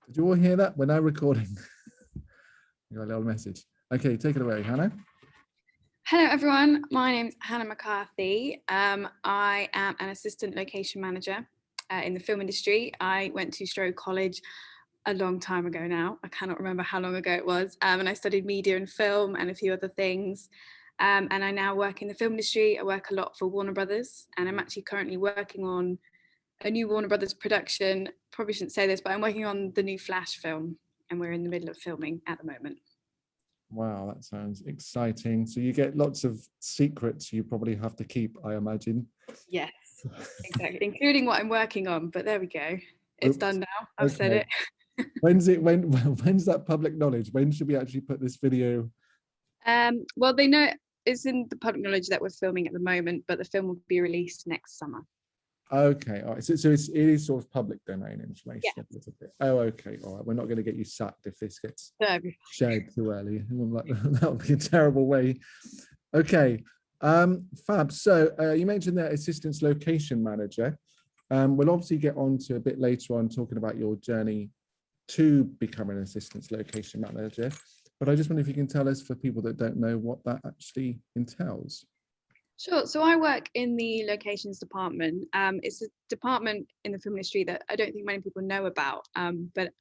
Did you all hear that? We're now recording. You got a little message. Okay, take it away, Hannah. Hello everyone, my name is Hannah McCarthy. I am an assistant location manager in the film industry. I went to Strode College a long time ago now. I cannot remember how long ago it was. And I studied media and film and a few other things. And I now work in the film industry. I work a lot for Warner Brothers, and I'm actually currently working on a new Warner Brothers production. Probably shouldn't say this, but I'm working on the new Flash film, and we're in the middle of filming at the moment. Wow, that sounds exciting. So you get lots of secrets you probably have to keep, I imagine. Yes, exactly, including what I'm working on. But there we go. It's done now. I've said it. When's that public knowledge? When should we actually put this video? Well, they know it's in the public knowledge that we're filming at the moment, but the film will be released next summer. Okay, all right. So it is sort of public domain information. Yes. A little bit. Oh, okay, all right. We're not going to get you sacked if this gets shared too early. That would be a terrible way. Okay, fab. So you mentioned that assistant location manager. We'll obviously get on to a bit later on talking about your journey to become an assistant location manager. But I just wonder if you can tell us, for people that don't know, what that actually entails. Sure. So I work in the locations department. It's a department in the film industry that I don't think many people know about, but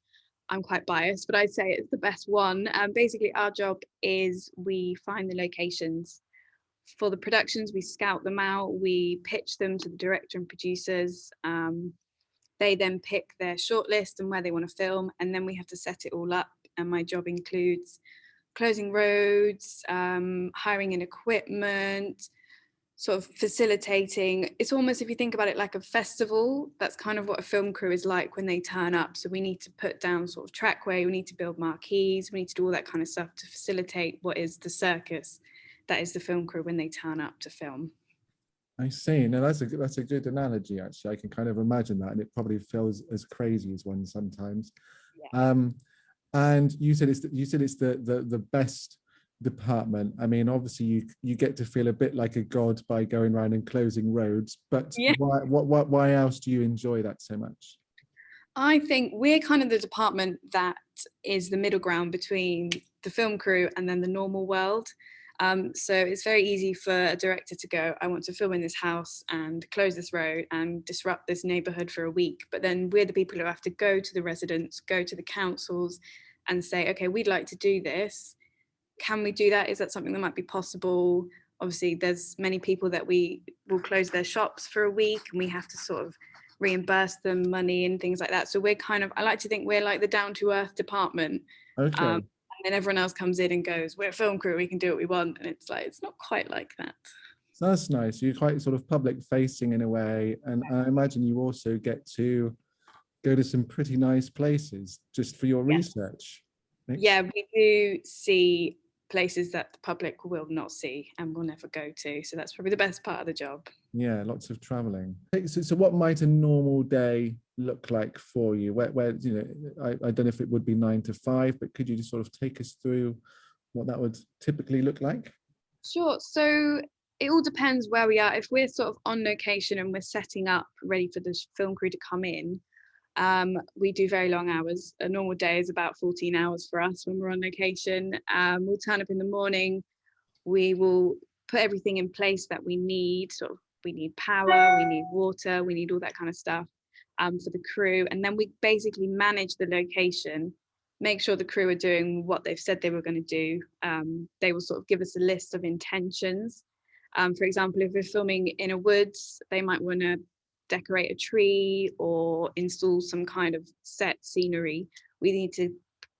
I'm quite biased, but I'd say it's the best one. Basically, our job is we find the locations for the productions, we scout them out, we pitch them to the director and producers. They then pick their shortlist and where they want to film, and then we have to set it all up. And my job includes closing roads, hiring in equipment, sort of facilitating. It's almost, if you think about it, like a festival. That's kind of what a film crew is like when they turn up. So we need to put down sort of trackway, we need to build marquees, we need to do all that kind of stuff to facilitate what is the circus that is the film crew when they turn up to film. I see. No, that's a good analogy, actually. I can kind of imagine that, and it probably feels as crazy as one sometimes. Yeah. And you said it's the best department. I mean, obviously you get to feel a bit like a god by going around and closing roads, but yeah. Why else do you enjoy that so much? I think we're kind of the department that is the middle ground between the film crew and then the normal world. So it's very easy for a director to go, I want to film in this house and close this road and disrupt this neighborhood for a week. But then we're the people who have to go to the residents, go to the councils and say, okay, we'd like to do this. Can we do that? Is that something that might be possible? Obviously, there's many people that we will close their shops for a week and we have to sort of reimburse them money and things like that. So we're kind of, I like to think we're like the down to earth department. Okay. And then everyone else comes in and goes, we're a film crew, we can do what we want. And it's like, it's not quite like that. So that's nice. You're quite sort of public facing in a way. And I imagine you also get to go to some pretty nice places just for your research. Yeah, we do see places that the public will not see and will never go to. So that's probably the best part of the job. Yeah, lots of traveling. So what might a normal day look like for you? Where you know, I don't know if it would be 9 to 5, but could you just sort of take us through what that would typically look like? Sure. So it all depends where we are. If we're sort of on location and we're setting up ready for the film crew to come in, we do very long hours. A normal day is about 14 hours for us when we're on location. We'll turn up in the morning. We will put everything in place that we need. Sort of, we need power, we need water, we need all that kind of stuff for the crew. And then we basically manage the location, make sure the crew are doing what they've said they were going to do. They will sort of give us a list of intentions. For example, if we're filming in a woods, they might want to decorate a tree or install some kind of set scenery. We need to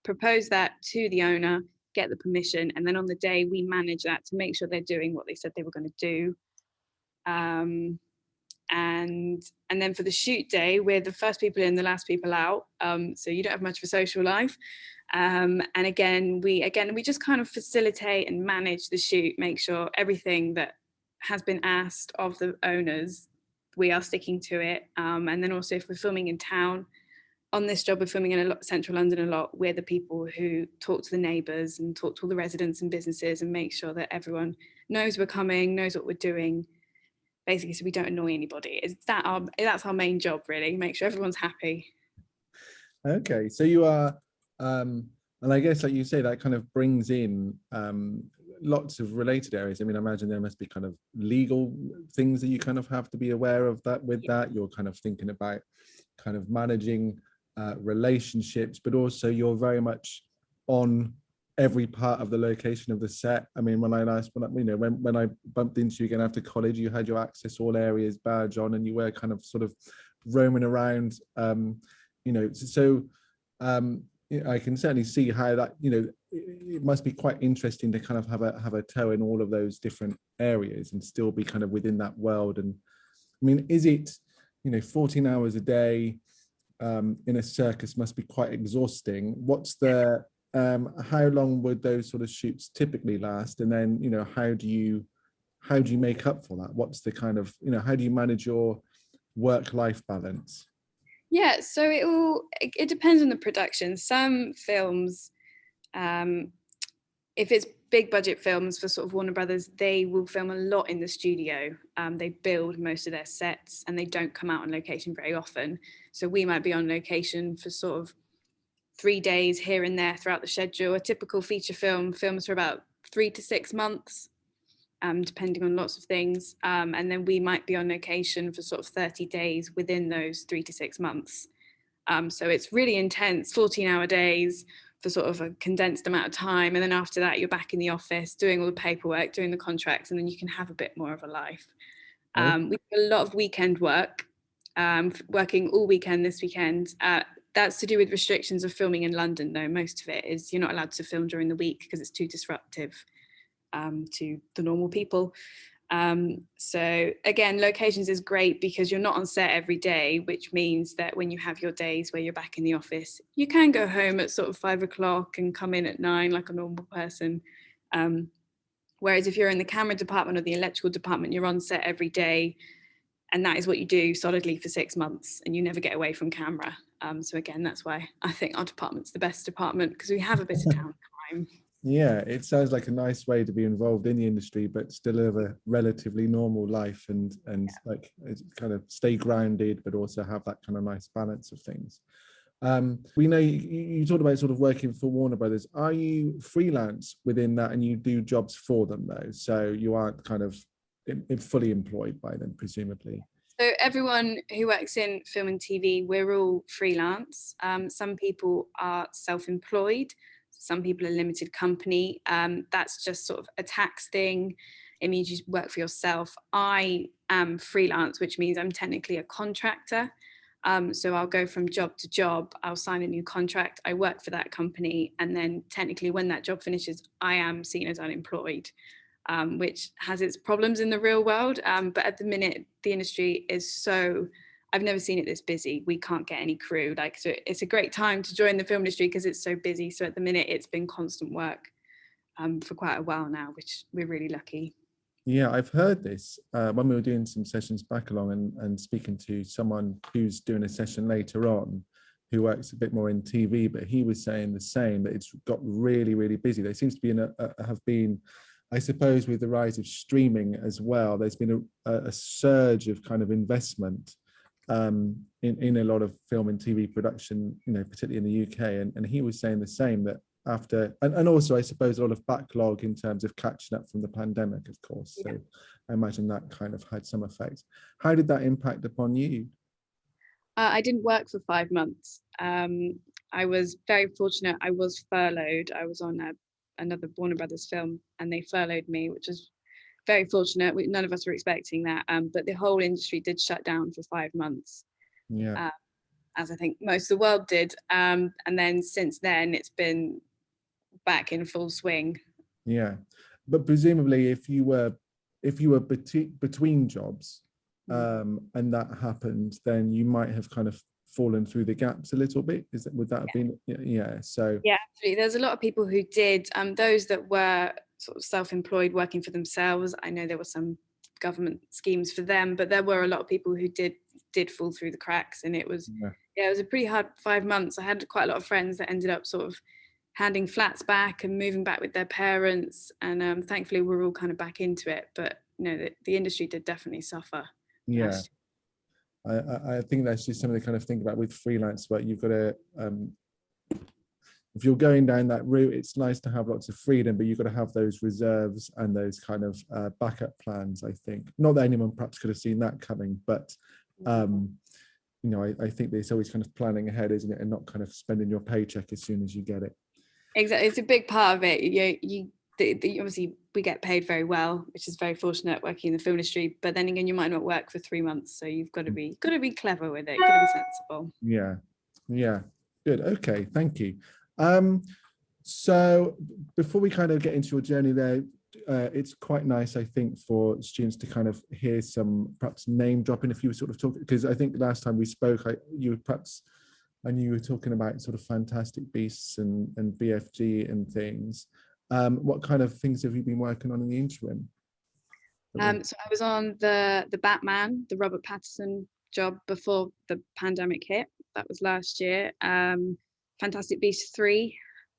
propose that to the owner, get the permission, and then on the day we manage that to make sure they're doing what they said they were going to do. And then for the shoot day, we're the first people in, the last people out, so you don't have much of a social life. And again we just kind of facilitate and manage the shoot, make sure everything that has been asked of the owners, we are sticking to it. And then also if we're filming in town, on this job we're filming in central London a lot, we're the people who talk to the neighbours and talk to all the residents and businesses and make sure that everyone knows we're coming, knows what we're doing, basically, so we don't annoy anybody. That's our main job, really, make sure everyone's happy. Okay, so you are, and I guess like you say, that kind of brings in lots of related areas. I mean, I imagine there must be kind of legal things that you kind of have to be aware of that with that. You're kind of thinking about kind of managing relationships, but also you're very much on every part of the location of the set. I mean, when I bumped into you again after college, you had your access all areas badge on, and you were kind of sort of roaming around. So I can certainly see how that, it must be quite interesting to kind of have a toe in all of those different areas and still be kind of within that world. And I mean, is it, 14 hours a day in a circus must be quite exhausting. What's the how long would those sort of shoots typically last? And then, how do you make up for that? What's the kind of, how do you manage your work-life balance? Yeah, so it depends on the production. Some films, if it's big budget films for sort of Warner Brothers, they will film a lot in the studio. They build most of their sets and they don't come out on location very often. So we might be on location for sort of 3 days here and there throughout the schedule. A typical feature film films for about 3 to 6 months, depending on lots of things. And then we might be on location for sort of 30 days within those 3 to 6 months. So it's really intense, 14-hour days for sort of a condensed amount of time. And then after that, you're back in the office doing all the paperwork, doing the contracts, and then you can have a bit more of a life. We do a lot of weekend work, working all weekend this weekend. That's to do with restrictions of filming in London, though. Most of it is you're not allowed to film during the week because it's too disruptive to the normal people. So again, locations is great because you're not on set every day, which means that when you have your days where you're back in the office, you can go home at sort of 5 o'clock and come in at 9 like a normal person. Whereas if you're in the camera department or the electrical department, you're on set every day, and that is what you do solidly for 6 months, and you never get away from camera. So again, that's why I think our department's the best department, because we have a bit of downtime. Yeah, it sounds like a nice way to be involved in the industry, but still live a relatively normal life and like kind of stay grounded, but also have that kind of nice balance of things. We know you talked about sort of working for Warner Brothers. Are you freelance within that, and you do jobs for them though? So you aren't kind of fully employed by them, presumably. So everyone who works in film and TV, we're all freelance. Some people are self-employed. Some people are limited company. That's just sort of a tax thing. It means you work for yourself. I am freelance, which means I'm technically a contractor. So I'll go from job to job. I'll sign a new contract. I work for that company. And then technically when that job finishes, I am seen as unemployed. Which has its problems in the real world. But at the minute, the industry is so, I've never seen it this busy. We can't get any crew. So it's a great time to join the film industry because it's so busy. So at the minute, it's been constant work for quite a while now, which we're really lucky. Yeah, I've heard this when we were doing some sessions back along and speaking to someone who's doing a session later on, who works a bit more in TV, but he was saying the same, that it's got really, really busy. There seems to be have been, I suppose, with the rise of streaming as well, there's been a surge of kind of investment in a lot of film and TV production, particularly in the UK. And he was saying the same, that after, and also I suppose a lot of backlog in terms of catching up from the pandemic, of course. So I imagine that kind of had some effect. How did that impact upon you? I didn't work for 5 months. I was very fortunate. I was furloughed. I was on another Warner Brothers film, and they furloughed me, which was very fortunate. None of us were expecting that, but the whole industry did shut down for 5 months. Yeah, as I think most of the world did, and then since then it's been back in full swing. Yeah, but presumably if you were between jobs and that happened, then you might have kind of fallen through the gaps a little bit. Would that have been? Yeah. So yeah, absolutely. There's a lot of people who did. Those that were sort of self-employed, working for themselves. I know there were some government schemes for them, but there were a lot of people who did fall through the cracks, and it was it was a pretty hard 5 months. I had quite a lot of friends that ended up sort of handing flats back and moving back with their parents, and thankfully we're all kind of back into it. But the industry did definitely suffer. Yeah. I think that's just something to kind of think about with freelance work. You've got to, if you're going down that route, it's nice to have lots of freedom, but you've got to have those reserves and those kind of backup plans, I think. Not that anyone perhaps could have seen that coming, but you know, I think there's always kind of planning ahead, isn't it? And not kind of spending your paycheck as soon as you get it. Exactly, it's a big part of it. Obviously we get paid very well, which is very fortunate working in the film industry. But then again, you might not work for 3 months, so you've got to be clever with it. You've got to be sensible. Yeah, good. Okay, thank you. So before we kind of get into your journey there, it's quite nice, I think, for students to kind of hear some perhaps name dropping, if you were sort of talking, because I think last time we spoke, I knew you were talking about sort of Fantastic Beasts and BFG and things. What kind of things have you been working on in the interim? So I was on the Batman, the Robert Pattinson job before the pandemic hit. That was last year. Fantastic Beasts 3,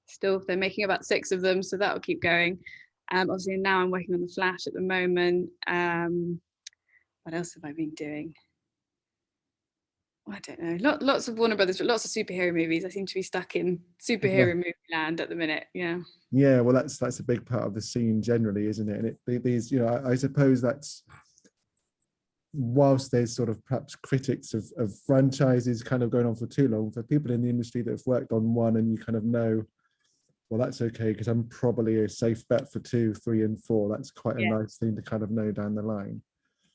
still they're making about 6 of them, so that'll keep going. Obviously now I'm working on the Flash at the moment. What else have I been doing? I don't know. Lots of Warner Brothers, but lots of superhero movies. I seem to be stuck in superhero movie land at the minute. Yeah, well, that's a big part of the scene generally, isn't it? And these, you know, I suppose that's, whilst there's sort of perhaps critics of franchises kind of going on for too long, for people in the industry that have worked on one and you kind of know, well, that's okay because I'm probably a safe bet for 2, 3, and 4. That's quite a nice thing to kind of know down the line.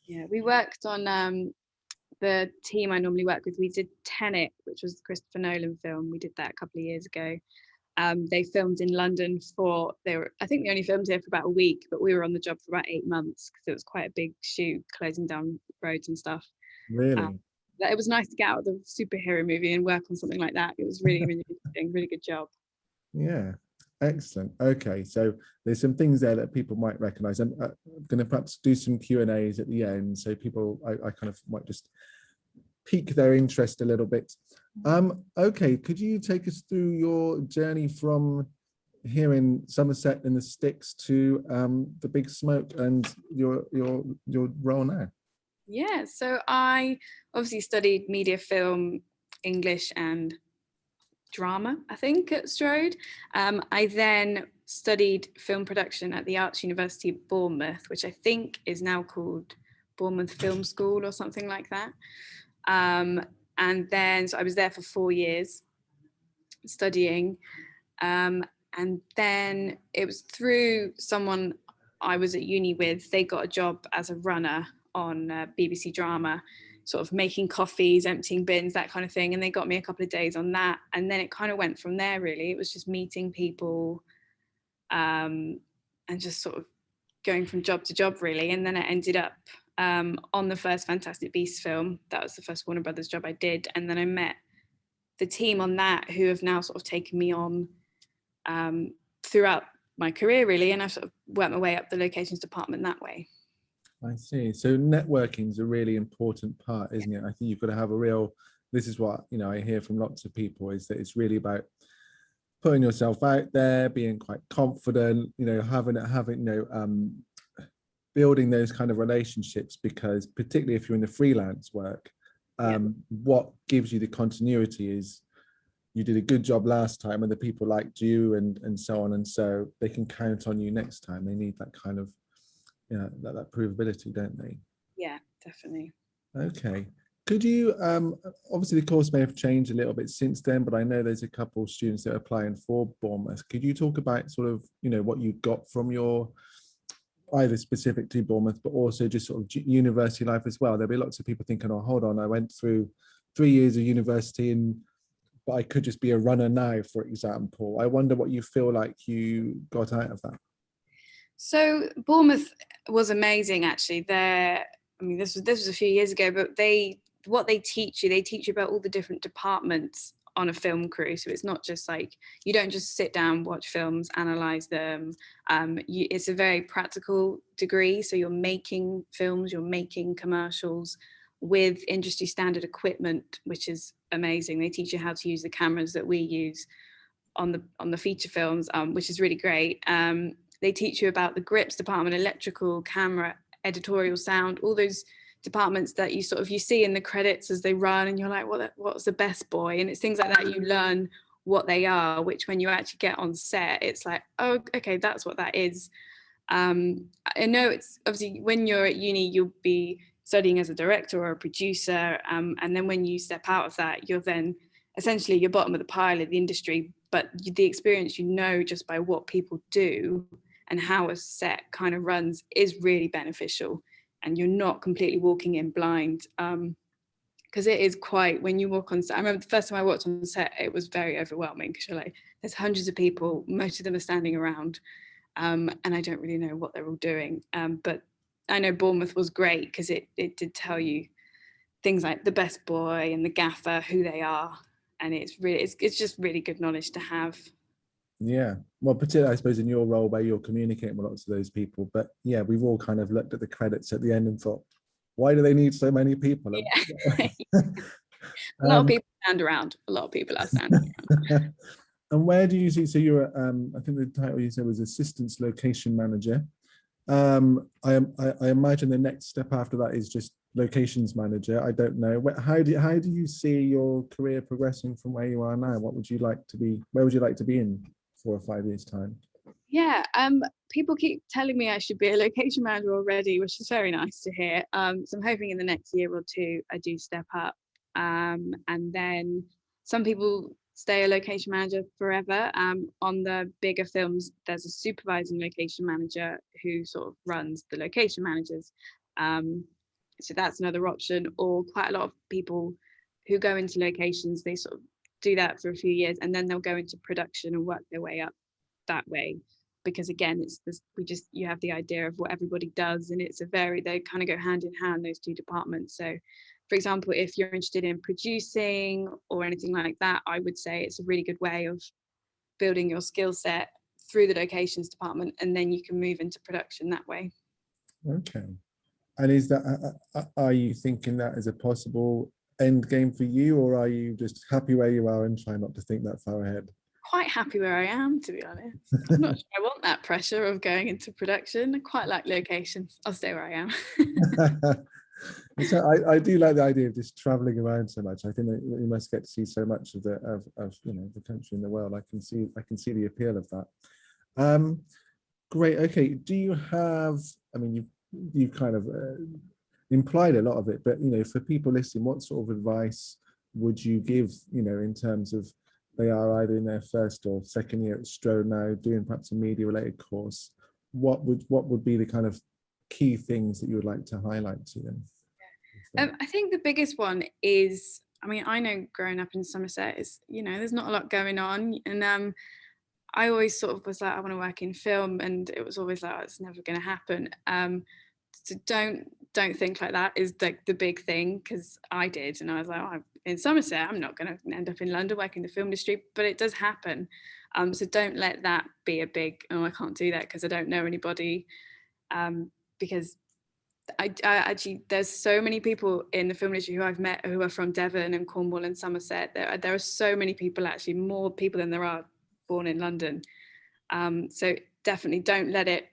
Yeah, we worked on the team I normally work with. We did Tenet, which was the Christopher Nolan film. We did that a couple of years ago. They filmed in London I think they only filmed here for about a week, but we were on the job for about 8 months because it was quite a big shoot, closing down roads and stuff. Really? It was nice to get out of the superhero movie and work on something like that. It was really, really interesting, really good job. Yeah, excellent. Okay, so there's some things there that people might recognize. I'm going to perhaps do some Q&As at the end, so people, I kind of might just pique their interest a little bit. Okay, could you take us through your journey from here in Somerset in the sticks to the Big Smoke and your role now? Yeah, so I obviously studied media, film, English and drama, I think, at Strode. I then studied film production at the Arts University of Bournemouth, which I think is now called Bournemouth Film School or something like that. And then, so I was there for 4 years studying. And then it was through someone I was at uni with, they got a job as a runner on BBC Drama, sort of making coffees, emptying bins, that kind of thing. And they got me a couple of days on that. And then it kind of went from there, really. It was just meeting people and just sort of going from job to job, really. And then I ended up on the first Fantastic Beasts film. That was the first Warner Brothers job I did. And then I met the team on that who have now sort of taken me on throughout my career, really. And I've sort of worked my way up the locations department that way. I see. So networking is a really important part, isn't it? I think you've got to have a real, this is what, you know, I hear from lots of people, is that it's really about putting yourself out there, being quite confident, you know, having, you know, building those kind of relationships, because particularly if you're in the freelance work, what gives you the continuity is you did a good job last time and the people liked you and so on. And so they can count on you next time. They need that kind of, that provability, don't they? Yeah, definitely. Okay. Could you, obviously the course may have changed a little bit since then, but I know there's a couple of students that are applying for Bournemouth. Could you talk about sort of, you know, what you got from your, either specific to Bournemouth, but also just sort of university life as well? There'll be lots of people thinking, oh, hold on, I went through 3 years of university but I could just be a runner now, for example. I wonder what you feel like you got out of that. So Bournemouth was amazing, actually. I mean, this was a few years ago, but they teach you about all the different departments on a film crew. So it's not just like, you don't just sit down, watch films, analyze them. It's a very practical degree. So you're making films, you're making commercials with industry standard equipment, which is amazing. They teach you how to use the cameras that we use on the feature films, which is really great. They teach you about the grips department, electrical, camera, editorial, sound, all those departments that you sort of, you see in the credits as they run, and you're like, what's the best boy? And it's things like that you learn what they are, which when you actually get on set, it's like, oh, okay, that's what that is. I know it's obviously when you're at uni, you'll be studying as a director or a producer, and then when you step out of that, you're then essentially you're bottom of the pile of the industry, but the experience just by what people do and how a set kind of runs is really beneficial, and you're not completely walking in blind, because it is quite, when you walk on set, I remember the first time I walked on set, it was very overwhelming, because you're like, there's hundreds of people, most of them are standing around, and I don't really know what they're all doing, but I know Bournemouth was great because it did tell you things like the best boy and the gaffer, who they are, and it's just really good knowledge to have. Yeah, well, particularly I suppose in your role where you're communicating with lots of those people, but yeah, we've all kind of looked at the credits at the end and thought, why do they need so many people? Yeah. A lot of people stand around. A lot of people are standing around. And where do you see, so you're I think the title you said was assistant location manager. I imagine the next step after that is just locations manager. I don't know. How do you see your career progressing from where you are now? What would you like to be? Where would you like to be in 4 or 5 years' time? Yeah, people keep telling me I should be a location manager already, which is very nice to hear. So I'm hoping in the next year or two I do step up, and then some people stay a location manager forever. On the bigger films, there's a supervising location manager who sort of runs the location managers. So that's another option. Or quite a lot of people who go into locations, they sort of do that for a few years, and then they'll go into production and work their way up that way. Because again, it's this, you have the idea of what everybody does, and they kind of go hand in hand, those two departments. So for example, if you're interested in producing or anything like that, I would say it's a really good way of building your skill set through the locations department, and then you can move into production that way. Okay. And is that, are you thinking that as a possible end game for you, or are you just happy where you are and try not to think that far ahead? Quite happy where I am, to be honest. I'm not sure I want that pressure of going into production. I quite like locations. I'll stay where I am. So I do like the idea of just traveling around so much. I think that you must get to see so much of the country and the world. I can see the appeal of that. Great. Okay. Do you have? I mean, you kind of implied a lot of it, but for people listening, what sort of advice would you give? In terms of they are either in their first or second year at Strode now, doing perhaps a media-related course. What would be the kind of key things that you would like to highlight to them? I think the biggest one is, I mean, I know growing up in Somerset is, there's not a lot going on, and I always sort of was like, I want to work in film, and it was always like, oh, it's never going to happen. So don't think like that is like the big thing, because I did, and I was like, oh, in Somerset, I'm not going to end up in London working in the film industry, but it does happen. So don't let that be a big, oh, I can't do that because I don't know anybody, because I actually, there's so many people in the film industry who I've met who are from Devon and Cornwall and Somerset. There are so many people, actually more people than there are born in London. So definitely don't let it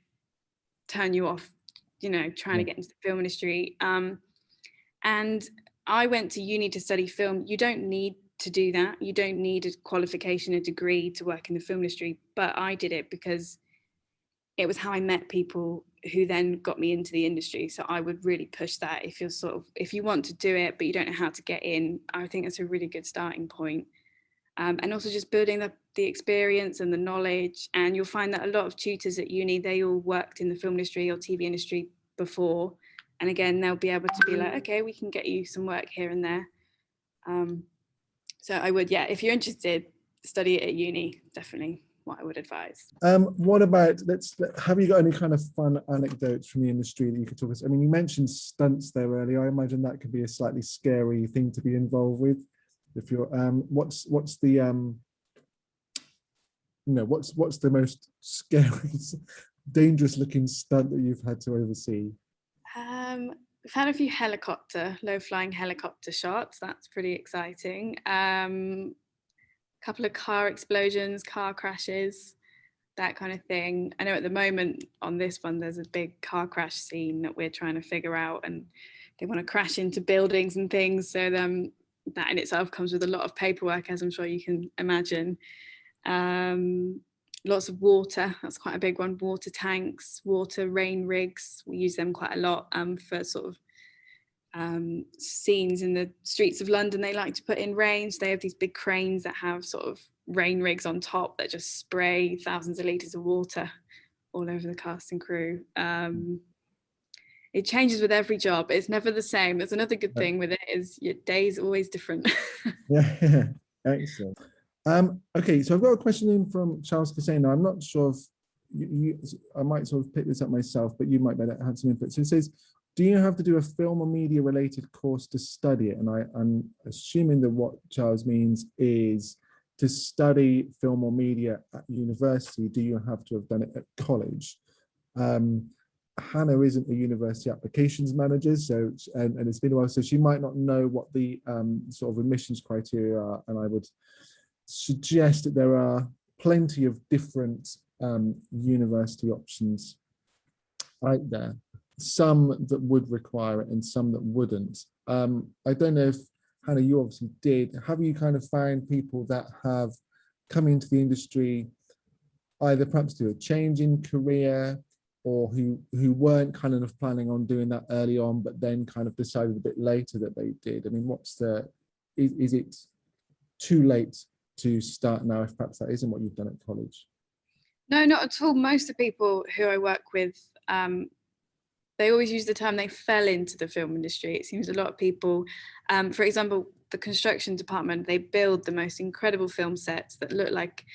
turn you off, trying to get into the film industry. And I went to uni to study film. You don't need to do that. You don't need a qualification, a degree to work in the film industry. But I did it because it was how I met people who then got me into the industry. So I would really push that. If you want to do it, but you don't know how to get in, I think that's a really good starting point. And also just building the experience and the knowledge. And you'll find that a lot of tutors at uni, they all worked in the film industry or TV industry before. And again, they'll be able to be like, okay, we can get you some work here and there. So I would, if you're interested, study it at uni, definitely what I would advise. What about, have you got any kind of fun anecdotes from the industry that you could talk about? I mean, you mentioned stunts there earlier. I imagine that could be a slightly scary thing to be involved with. If you're what's the what's the most scary, dangerous looking stunt that you've had to oversee? We've had a few low flying helicopter shots. That's pretty exciting. Couple of car explosions, car crashes, that kind of thing. I know at the moment on this one there's a big car crash scene that we're trying to figure out and they want to crash into buildings and things. So that in itself comes with a lot of paperwork, as I'm sure you can imagine. Lots of water, that's quite a big one. Water tanks, water rain rigs, we use them quite a lot for sort of scenes in the streets of London. They like to put in rain, so they have these big cranes that have sort of rain rigs on top that just spray thousands of litres of water all over the cast and crew. It changes with every job. It's never the same. There's another good thing with it is your day's always different. Yeah, excellent. Okay, so I've got a question in from Charles Casano. I'm not sure if I might sort of pick this up myself, but you might better have some input. So it says, do you have to do a film or media related course to study it? And I'm assuming that what Charles means is to study film or media at university, do you have to have done it at college? Hannah isn't a university applications manager, so and it's been a while, so she might not know what the sort of admissions criteria are, and I would suggest that there are plenty of different university options out there, some that would require it and some that wouldn't. I don't know if, Hannah, you obviously did, have you kind of found people that have come into the industry either perhaps do a change in career, or who weren't kind of planning on doing that early on, but then kind of decided a bit later that they did? I mean, is it too late to start now if perhaps that isn't what you've done at college? No, not at all. Most of the people who I work with, they always use the term they fell into the film industry. It seems a lot of people, for example, the construction department, they build the most incredible film sets that look like,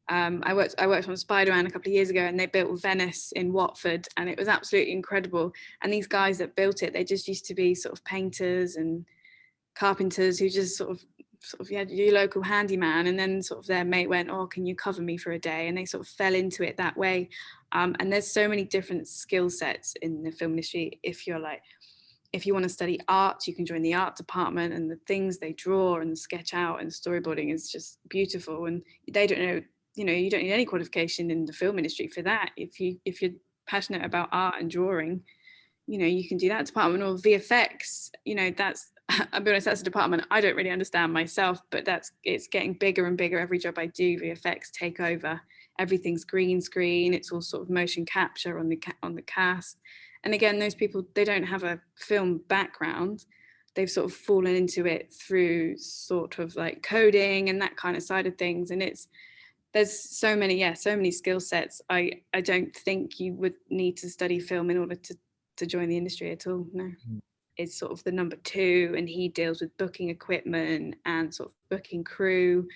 I worked on Spider-Man a couple of years ago, and they built Venice in Watford, and it was absolutely incredible. And these guys that built it, they just used to be sort of painters and carpenters who just sort of your local handyman, and then sort of their mate went, oh, can you cover me for a day? And they sort of fell into it that way. And there's so many different skill sets in the film industry. If you want to study art, you can join the art department, and the things they draw and sketch out and storyboarding is just beautiful. And they don't know, you don't need any qualification in the film industry for that. If you're passionate about art and drawing, you can do that department. Or VFX, that's, I'll be honest, that's a department I don't really understand myself, but it's getting bigger and bigger. Every job I do, VFX take over. Everything's green screen. It's all sort of motion capture on the cast. And again, those people, they don't have a film background. They've sort of fallen into it through sort of like coding and that kind of side of things. And there's so many skill sets. I don't think you would need to study film in order to join the industry at all. No. Is sort of the number two, and he deals with booking equipment and sort of booking crew,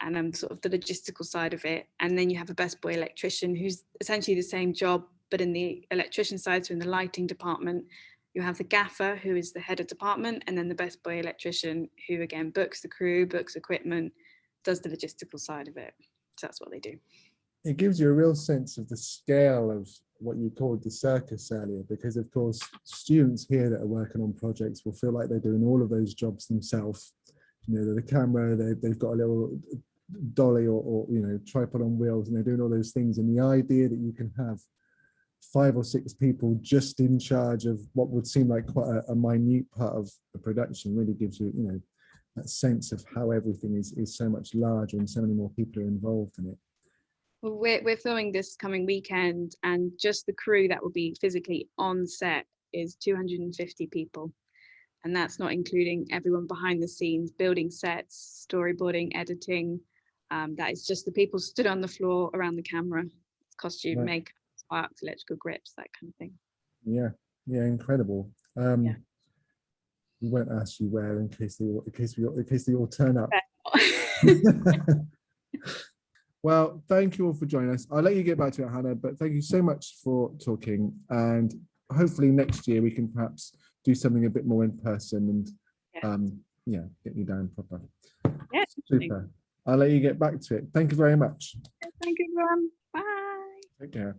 and I'm sort of the logistical side of it. And then you have a best boy electrician who's essentially the same job, but in the electrician side, so in the lighting department. You have the gaffer, who is the head of department, and then the best boy electrician, who again books the crew, books equipment, does the logistical side of it. So that's what they do. It gives you a real sense of the scale of what you called the circus earlier, because of course students here that are working on projects will feel like they're doing all of those jobs themselves. They're the camera, they've got a little dolly or tripod on wheels, and they're doing all those things. And the idea that you can have 5 or 6 people just in charge of what would seem like quite a minute part of the production really gives you, that sense of how everything is so much larger and so many more people are involved in it. Well, we're filming this coming weekend, and just the crew that will be physically on set is 250 people. And that's not including everyone behind the scenes, building sets, storyboarding, editing. That is just the people stood on the floor around the camera, costume, right. Makeup, sparks, electrical grips, that kind of thing. Yeah, incredible. We won't ask you where in case they all turn up. Well, thank you all for joining us. I'll let you get back to it, Hannah, but thank you so much for talking. And hopefully next year we can perhaps do something a bit more in person and get you down proper. Yeah, super. I'll let you get back to it. Thank you very much. Thank you, everyone. Bye. Take care.